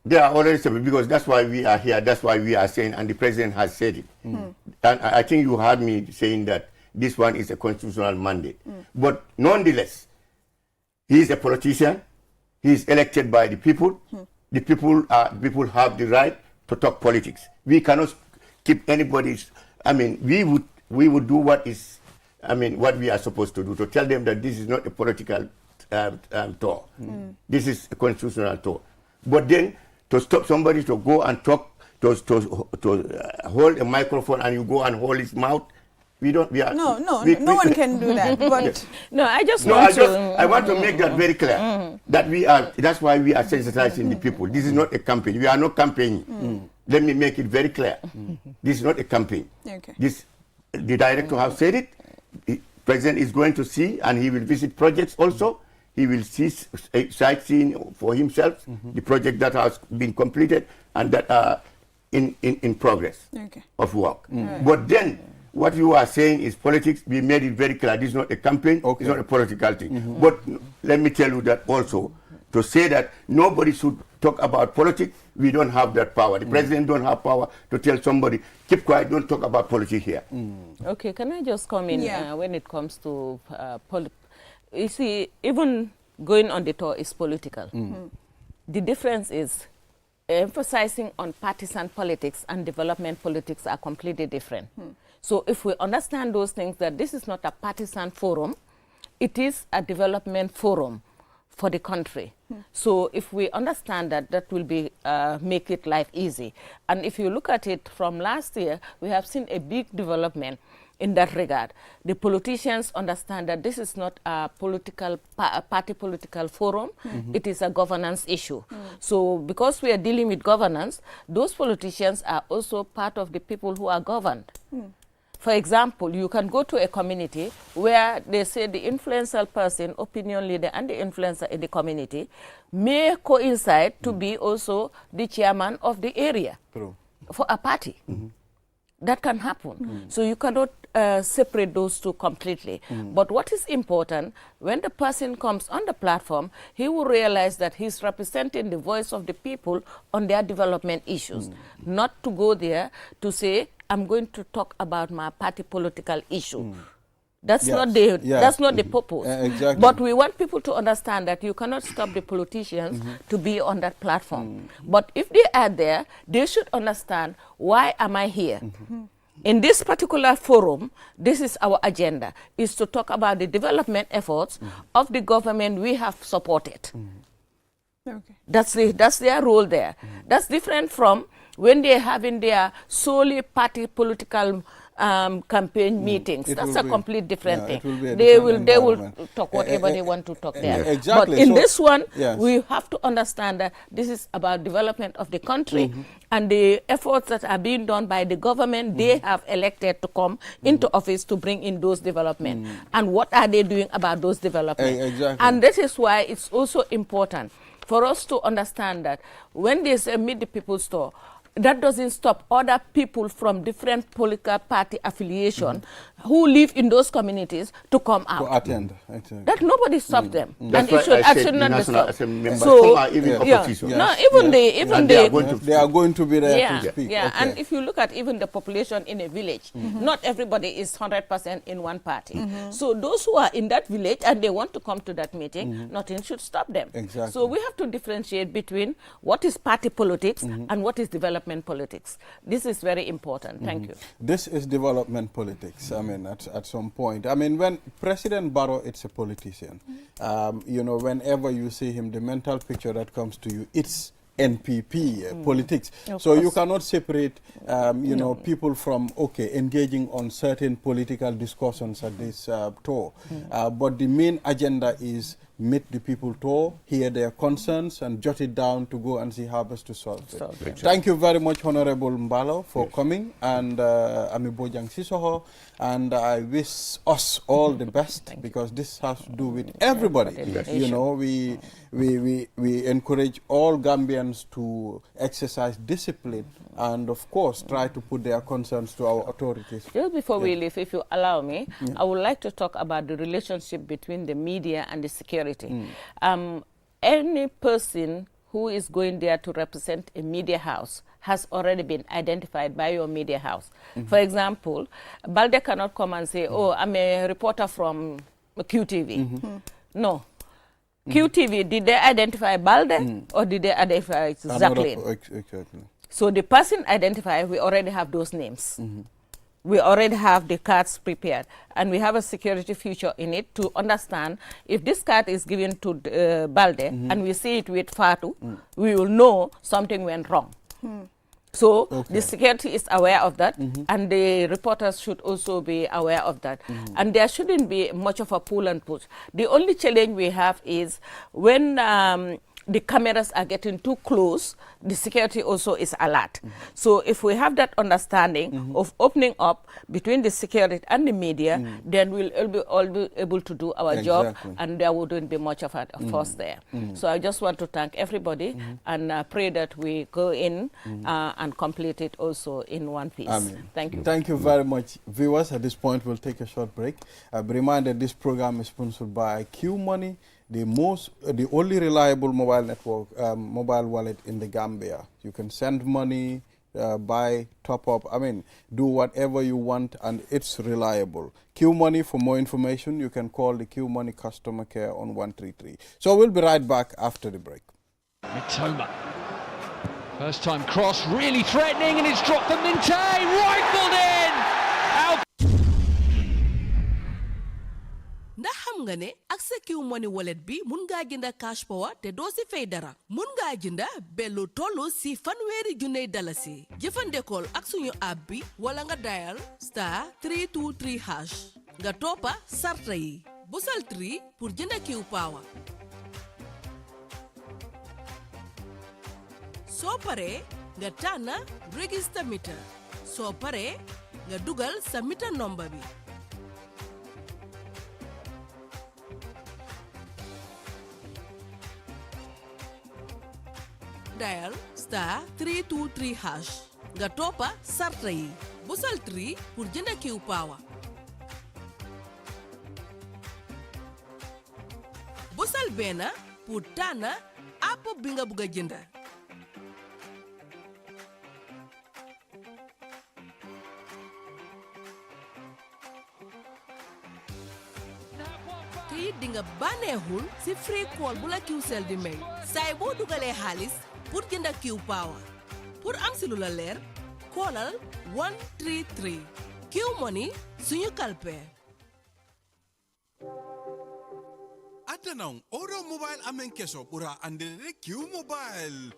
They are already separated because that's why we are here. That's why we are saying, and the president has said it. And I think you heard me saying that this one is a constitutional mandate. But nonetheless, he is a politician. He is elected by the people. The people have the right to talk politics. We cannot keep anybody's. I mean, we would do what is, what we are supposed to do, to tell them that this is not a political tour. This is a constitutional tour. But then to stop somebody to go and talk, to hold a microphone and you go and hold his mouth, no one can do that. But no, I want to make that very clear. That that's why we are sensitizing the people. This is not a campaign. We are not campaigning. Let me make it very clear. This is not a campaign. Okay. The director has said it. The president is going to see, and he will visit projects also. He will see sightseeing for himself, the project that has been completed and that are in progress of work. But then, what you are saying is politics. We made it very clear. This is not a campaign. It's not a political thing. But let me tell you that also, to say that nobody should talk about politics, we don't have that power. The president don't have power to tell somebody, keep quiet, don't talk about politics here. Okay, can I just come in when it comes to you see, even going on the tour is political. The difference is emphasizing on partisan politics and development politics are completely different. So if we understand those things, that this is not a partisan forum, it is a development forum for the country. So if we understand that, that will be make it life easy. And if you look at it from last year, we have seen a big development in that regard. The politicians understand that this is not a political party political forum, it is a governance issue. So because we are dealing with governance, those politicians are also part of the people who are governed. For example, you can go to a community where they say the influential person, opinion leader, and the influencer in the community may coincide to be also the chairman of the area for a party. That can happen. So you cannot separate those two completely. But what is important, when the person comes on the platform, he will realize that he's representing the voice of the people on their development issues. Not to go there to say, I'm going to talk about my party political issue. That's not the that's not the purpose. Exactly. But we want people to understand that you cannot stop the politicians to be on that platform. But if they are there, they should understand, why am I here? In this particular forum, this is our agenda, is to talk about the development efforts of the government we have supported. Okay. That's their role there. That's different from when they're having their solely party political campaign meetings. That's a complete different thing. They will talk whatever they want to talk there. Exactly. But in this one, we have to understand that this is about development of the country and the efforts that are being done by the government. They have elected to come into office to bring in those development. And what are they doing about those development? Exactly. And this is why it's also important for us to understand that when they say meet the people's store, that doesn't stop other people from different political party affiliation who live in those communities to come out. To attend. Exactly. That nobody stops them. That's and it should not be stopped. So, even opposition. No, even they are going to be there to speak. Yeah, and if you look at even the population in a village, not everybody is 100% in one party. So those who are in that village and they want to come to that meeting, nothing should stop them. Exactly. So we have to differentiate between what is party politics and what is development politics. This is very important. Thank you. This is development politics. I mean, at some point. I mean, when President Barrow is a politician, you know, whenever you see him, the mental picture that comes to you, it's NPP politics. So you cannot separate, you know, people from, engaging on certain political discussions at this tour. But the main agenda is meet the people tour, hear their concerns, and jot it down to go and see how best to solve it. Exactly. Thank you very much, Honorable Mbalo, for coming, and Ami Bojang Sisoho, and I wish us all the best, because this has to do with everybody. You know, we encourage all Gambians to exercise discipline and, of course, try to put their concerns to our authorities. Just before we leave, if you allow me, I would like to talk about the relationship between the media and the security. Any person who is going there to represent a media house has already been identified by your media house. For example, Balde cannot come and say, oh, I'm a reporter from QTV. No. QTV, did they identify Balde or did they identify Jacqueline? Exactly. So the person identified, we already have those names. We already have the cards prepared, and we have a security feature in it to understand if this card is given to Balde and we see it with Fatu, we will know something went wrong. So the security is aware of that, and the reporters should also be aware of that. And there shouldn't be much of a pull and push. The only challenge we have is when the cameras are getting too close, the security also is alert. So if we have that understanding of opening up between the security and the media, then we'll all be able to do our job, and there wouldn't be much of a force there. So I just want to thank everybody and pray that we go in and complete it also in one piece. Thank you. Thank you very much, viewers. At this point, we'll take a short break. Be reminded this program is sponsored by Q Money, the only reliable mobile network, mobile wallet in the Gambia. You can send money, buy, top up, do whatever you want, and it's reliable. Q Money, for more information, you can call the Q Money customer care on 133. So we'll be right back after the break. Mitoma. First time cross, really threatening, and it's dropped for Minte, rifled in! Out. ndax xam nga ne ak sa Q Money wallet bi mun ngaa jënda cash power te doo si fay dara mun ngaa jënda bellu tollu si fanweeri junney dalasi jëfandekool ak suñu app bi wala nga dial *323# nga toppa sarta yi busal 3 pour jënda Q power soo paree nga tànna register meter soo paree nga dugal sa meter number bi dial *323# nga toppa sarta yi busal 3 pour jënda Q power busal benn pour tànna app bi nga bugg a jënda te it di nga bànneexul si free call bu la Qcell di may saay boo dugalee xaalis pour jënda Q power pour am si lu la leer koolal 133 Q Money suñu kalpe Atanang oro mobile amen keso pura andere Q mobile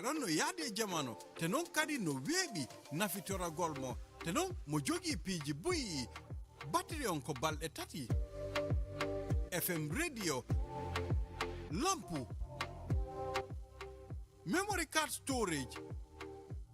on no yade jamano te non kadi no webi nafitora golmo te non mo jogi piji bui battery on ko balde tati FM radio lampu memory card storage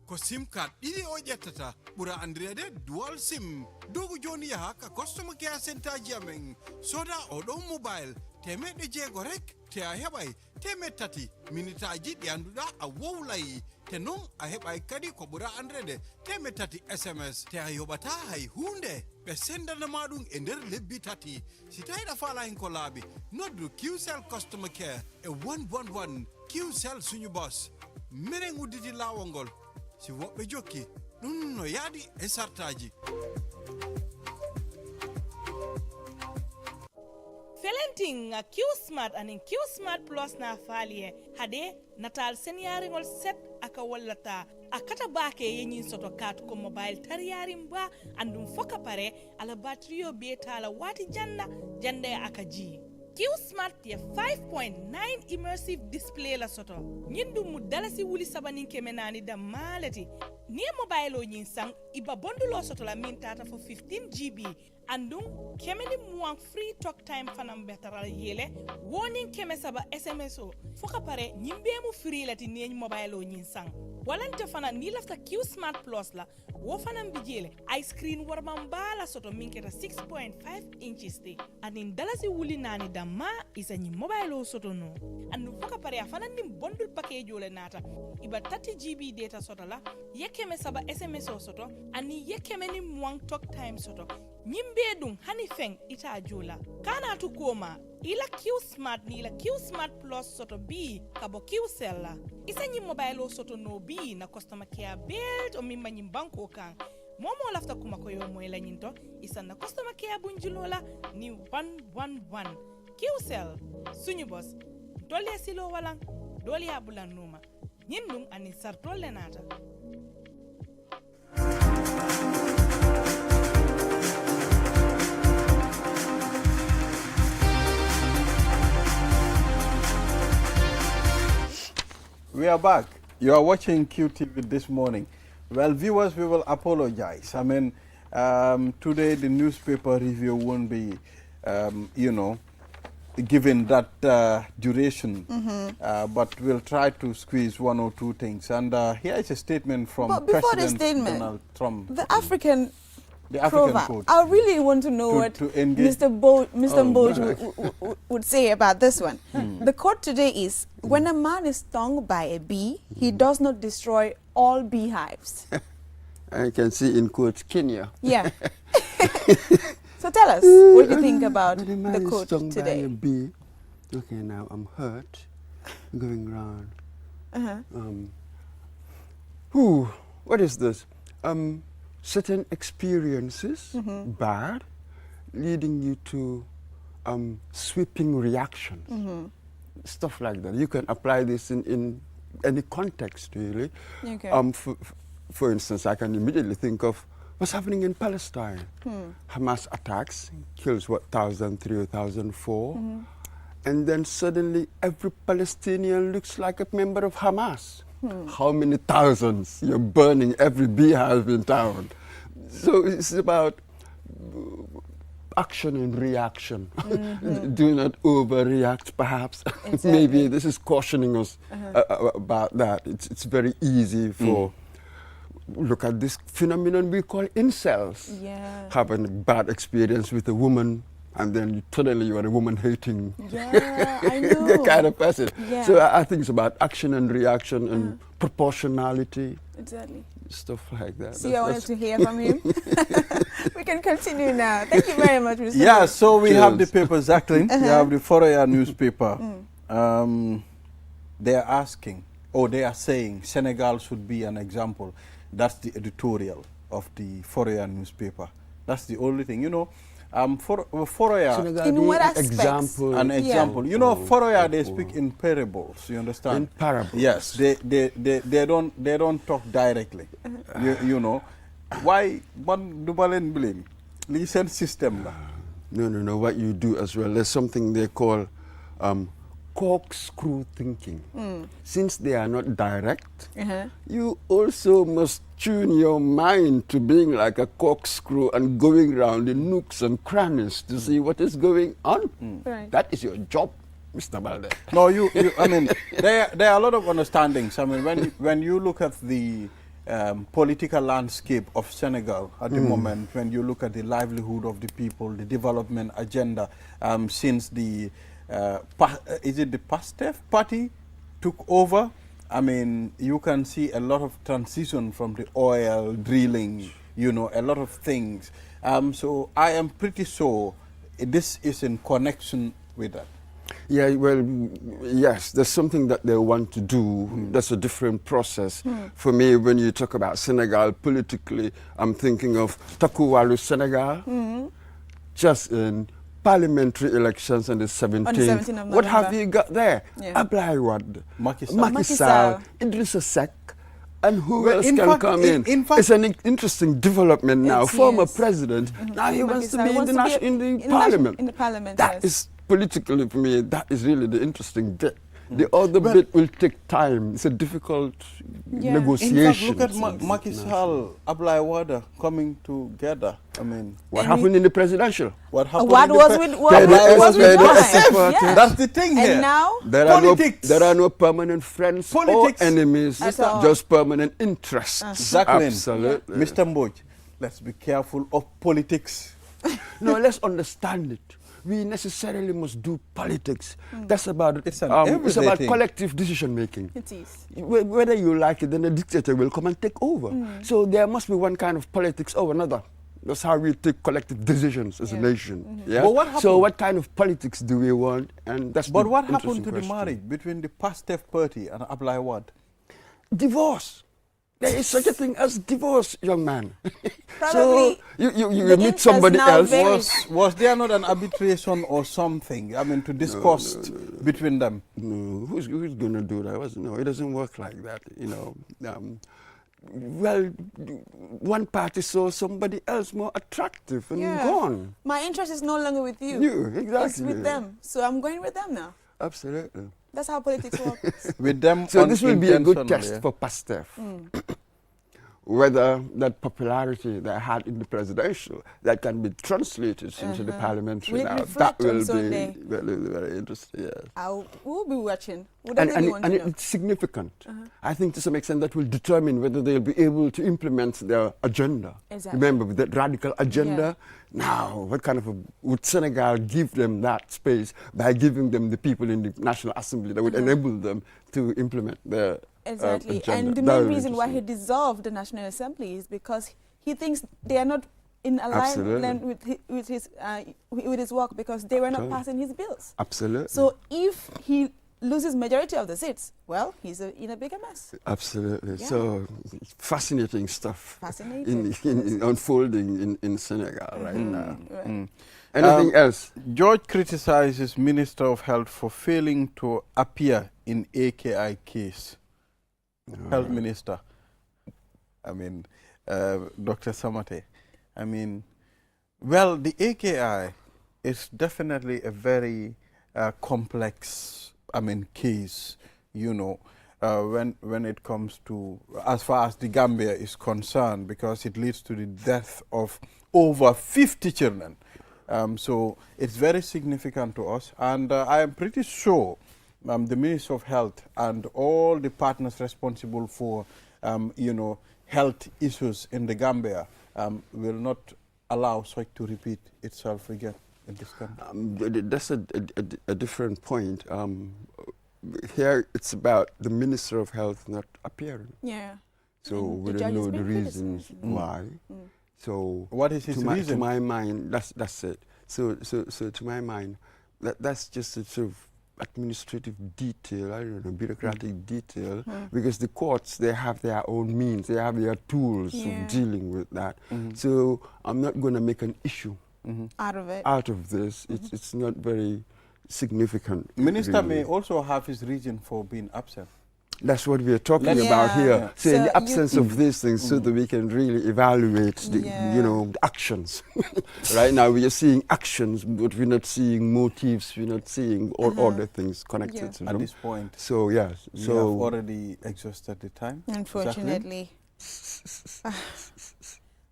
ko sim card ɗiɗi o ƴettata ɓura andirede dual sim dogu joni yaha ka customer care center ji amen soda oɗo mobile temeɗɗe jeego rek te a heɓay temed tati minitaji ɗi anduɗa a wowlay te non a heɓay kadi ko ɓura andirede temed tati sms te a yoɓata hay hunde ɓe sendanama ɗum e nder lebbi tati si tawiɗa faalahin ko laaɓi noddu Qcell customer care e 111 Qcell suñu boss minen udditi laawol ngol si woɓɓe jokki ɗum no yaadi e sartaji Felenting a Q Smart and Q Smart Plus na falie hade natal senyaringol set aka wallata akata bake yenyin soto kat ko mobile tariyarim ba andum foka pare ala batterio beta ala wati jande aka ji Q Smart ya 5.9 immersive display la soto nyindu mu dalasi wuli sabanin kemenani da malati ni mobile o nyin sang iba bondulo soto la min tata for 15 GB andung kemeni muang free talk time fanam betara yele warning keme saba SMS o foka pare nyimbe mu free lati ni mobile o nyin sang walante fana ni lafta Q Smart Plus la wo fanam bijele ice screen warman bala soto minketa 6.5 inches te anin dalasi wuli nani damma isa nyi mobile o soto no andu foka pare afana nim bundle package ole nata iba 30 GB data soto la yekeme saba SMS o soto ani yekeme ni muang talk time soto nyimbe dun hani feng ita jola kana tu koma ila Q Smart ni ila Q Smart Plus soto bi kabo Qcell la isa nyi mobile o soto no bi na customer care build o mimba nyi banko kan momo lafta kuma ko yo moy la nyinto isa na customer care bunjulola ni 111 Qcell suñu boss dole silo walang dole abulan numa nyindum ani sartolle nata We are back. You are watching QTV this morning. Well, viewers, we will apologize. Today the newspaper review won't be, given that duration, but we'll try to squeeze one or two things. And here is a statement from President Donald Trump. The African proverb. Code. I really want to know what Mr. Mboj would say about this one. The quote today is, when a man is stung by a bee, he does not destroy all beehives. I can see in quotes Kenya. Yeah. So tell us, what do you think about the quote stung today? By a bee, Okay, now I'm hurt. Going round. What is this? Certain experiences, bad, leading you to sweeping reactions. Stuff like that. You can apply this in any context, really. Okay. For instance, I can immediately think of what's happening in Palestine. Hamas attacks, kills, 1,003 or 1,004. And then suddenly every Palestinian looks like a member of Hamas. How many thousands? You're burning every beehive in town. So it's about action and reaction. Do not overreact, perhaps. Exactly. Maybe this is cautioning us about that. It's very easy for, look at this phenomenon we call incels. Yeah. Having a bad experience with a woman, and then suddenly you are a woman-hating I know. kind of person. Yeah. So I think it's about action and reaction and proportionality. Exactly. Stuff like that. See, I wanted to hear from him. We can continue now. Thank you very much, Mr. Yeah, Lee. so we have the paper, Jacqueline. We have the Foroyaa newspaper. They are asking, or they are saying, Senegal should be an example. That's the editorial of the Foroyaa newspaper. That's the only thing. You know, Foroyaa, In what aspects? an example. You know, Foroyaa, they speak in parables. You understand? In parables. Yes, they don't talk directly. You know, why one dubalen blame? Listen system la. No. What you do as well, there's something they call corkscrew thinking. Since they are not direct, you also must tune your mind to being like a corkscrew and going around in nooks and crannies to see what is going on. Right. That is your job, Mr. Balde. No, I mean, there are a lot of understandings. I mean, when you look at the political landscape of Senegal at the moment, when you look at the livelihood of the people, the development agenda, since the is it the PASTEF party took over? I mean, you can see a lot of transition from the oil drilling, you know, a lot of things. So I am pretty sure this is in connection with that. Yeah, well, yes, there's something that they want to do. That's a different process. For me, when you talk about Senegal politically, I'm thinking of Takuwalu Senegal, just in parliamentary elections on the 17th. On the 17th of What have November. you got there? Yeah. Ablaye Wade, Macky Sall. Macky Sall, Idrissa Seck, and who Well, else in can fact- come in- in? in fact- It's an interesting development now. It Former is. president, now he Macky wants to Sall be in wants the, to be in the in the parliament. in the parliament, That yes. is politically, for me, that is really the interesting bit. The other bit will take time. It's a difficult Yeah. negotiation. In fact, look at Macky Sall, Ablaye Wade coming together. I mean, What And happened in the presidential? what happened? What in the was with what There was is with no what? effort. Yeah. That's the thing here. And now There Politics. are no permanent friends Politics. or enemies, At all. just permanent interests. Jacqueline, Absolutely. Mr. Mboj, let's be careful of politics. No, let's understand it. We necessarily must do politics. That's about It's an it's everyday about thing. collective decision making. it is. Whether you like it, then the dictator will come and take over. So there must be one kind of politics or another. That's how we take collective decisions as a nation. Yeah. But what So happened- what kind of politics do we want? And that's But the what happened interesting to the question. marriage between the PASTEF party and Ablaye Wade? Divorce. There is such a thing as divorce, young man. Probably so you the meet interest somebody now else. varies. Was there not an arbitration or something? I mean, to discuss between them? No, who's going to do that? No, it doesn't work like that. You know. Well, one party saw somebody else more attractive and gone. My interest is no longer with you. You, exactly. It's with them. So I'm going with them now. Absolutely. That's how politics works. With them So this will be a good unintentionally, test yeah. for PASTEF. Whether that popularity they had in the presidential, that can be translated into the parliamentary Will it now. reflect That on will Sunday? be very, very interesting, yes. We'll be watching. We'll And, definitely want to know. it's significant. I think to some extent that will determine whether they'll be able to implement their agenda. Exactly. Remember, with that radical agenda, now, what kind of would Senegal give them that space by giving them the people in the National Assembly that would enable them to implement their Exactly. agenda? And the That main would be reason why he interesting. dissolved the National Assembly is because he thinks they are not in Absolutely. alignment with his work, because they were not Totally. passing his bills. Absolutely. So if he loses majority of the seats, well, he's in a bigger mess. Absolutely. Yeah. So fascinating stuff Fascinating. in unfolding in Senegal right now. Right. Anything else? George criticizes Minister of Health for failing to appear in AKI case. Health Minister. I mean, Dr. Samate. I mean, well, the AKI is definitely a very complex, case, you know, when it comes to, as far as the Gambia is concerned, because it leads to the death of over 50 children. So it's very significant to us, and I am pretty sure the Minister of Health and all the partners responsible for, health issues in the Gambia will not allow such to repeat itself again in this country. That's a different point. Here it's about the Minister of Health not appearing. Yeah. So And we the don't judge is know the being reasons criticized. why. So what is his reason? To my mind, that's it. So to my mind, that's just a sort of administrative detail, I don't know, bureaucratic detail, because the courts, they have their own means, they have their tools of dealing with that. So I'm not going to make an issue out of this. It's not very significant. Minister really. may also have his reason for being absent. That's what we are talking about here. Yeah. So in So the absence of these things, so that we can really evaluate the, the actions. Right now we are seeing actions, but we're not seeing motives. We're not seeing all other things connected to them. At this point, so yes, we have already exhausted the time. Unfortunately.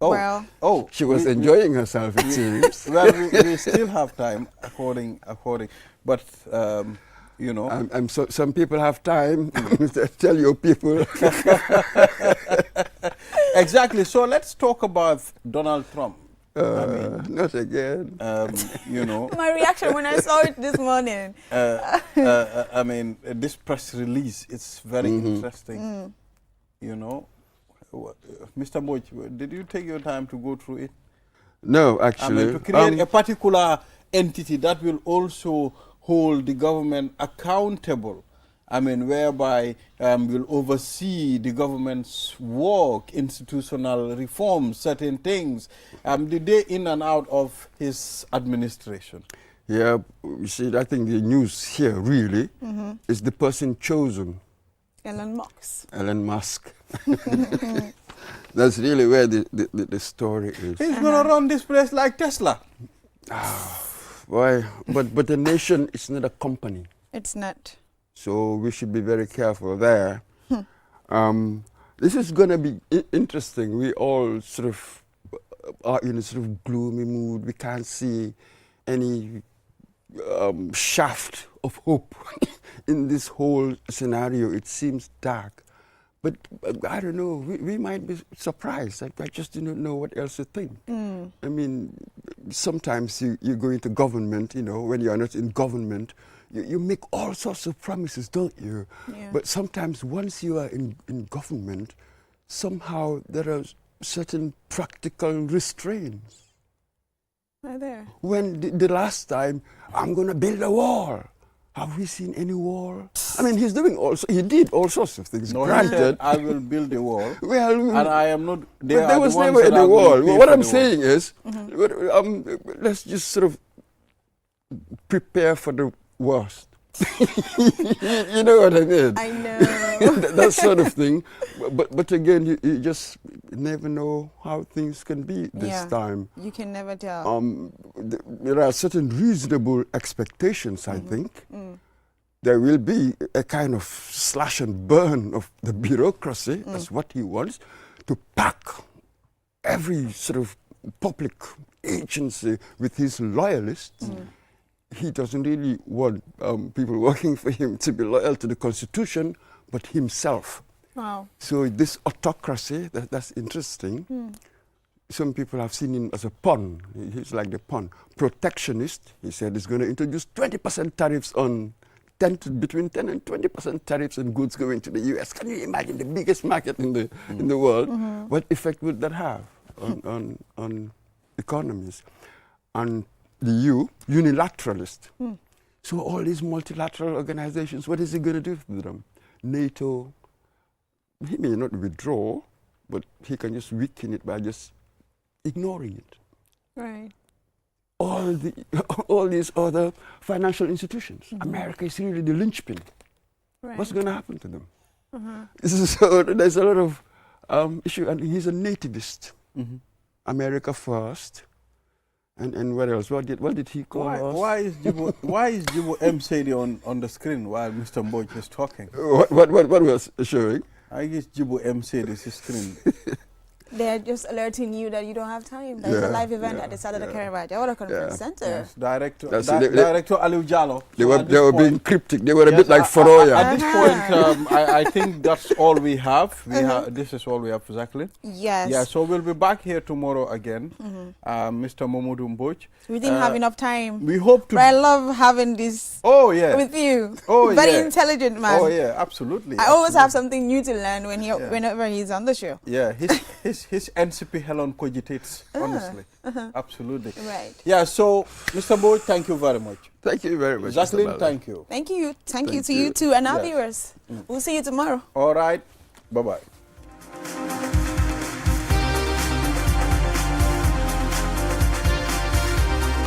Oh, she was enjoying herself, it seems. Well, we still have time, according, but you know. So some people have time. Tell your people. Exactly. So let's talk about Donald Trump. Not again. You know. My reaction when I saw it this morning. This press release, it's very interesting. You know. Mr. Moch, did you take your time to go through it? No, actually. To create a particular entity that will also hold the government accountable, whereby will oversee the government's work, institutional reforms, certain things, the day in and out of his administration. Yeah, you see, I think the news here really is the person chosen. Elon Musk. Elon Musk. That's really where the story is. He's going to run this place like Tesla. Boy, but the nation is not a company. It's not. So we should be very careful there. This is going to be interesting. We all sort of are in a sort of gloomy mood. We can't see any shaft of hope in this whole scenario. It seems dark. But I don't know, we might be surprised. I just do not know what else to think. I mean, sometimes you go into government, when you are not in government, you make all sorts of promises, don't you? Yeah. But sometimes once you are in government, somehow there are certain practical restraints. Right there. When the last time, I'm going to build a wall. Have we seen any wall? He did all sorts of things. No, granted, he said, I will build a wall. Well, and I am not. But there was never any wall. What I'm saying is, let's just sort of prepare for the worst. You know what I mean? I know. That sort of thing. But again, you just never know how things can be this time. You can never tell. There are certain reasonable expectations, I think. There will be a kind of slash and burn of the bureaucracy. That's what he wants, to pack every sort of public agency with his loyalists. He doesn't really want people working for him to be loyal to the Constitution, but himself. Wow. So this autocracy, that's interesting. Some people have seen him as a pawn. He's like the pawn. Protectionist, he said, is going to introduce 20% tariffs on between 10 and 20% tariffs on goods going to the U.S. Can you imagine the biggest market in the world? What effect would that have on economies. And the unilateralist. So all these multilateral organizations, what is he going to do with them? NATO, he may not withdraw, but he can just weaken it by just ignoring it. Right. All these other financial institutions. America is really the linchpin. Right. What's going to happen to them? So there's a lot of issue, and he's a nativist. America first. And what else? What did he call us? Why is Jibo M. Sadi on the screen while Mr. Mboj is talking? What was showing? I guess Jibo M. Sadi is his screen. They're just alerting you that you don't have time. There's a live event at the side of the Karimba Conference Center. Yes, Director Aliu Jallo. They were being cryptic. They were a bit like Foroya. At this point, I think that's all we have. This is all we have, Jacqueline. Yes. Yeah, so we'll be back here tomorrow again. Mr. Momodu Mboj. We didn't have enough time. We hope to. But I love having this with you. Very intelligent man. Oh, yeah, absolutely. I always have something new to learn whenever he's on the show. Yeah, his NCP Helen cogitates, honestly. Absolutely. Right. Yeah, so, Mr. Mboj, thank you very much. Thank you very much. Jacqueline, thank you. Thank you. Thank you to you too, and our viewers. We'll see you tomorrow. All right. Bye-bye.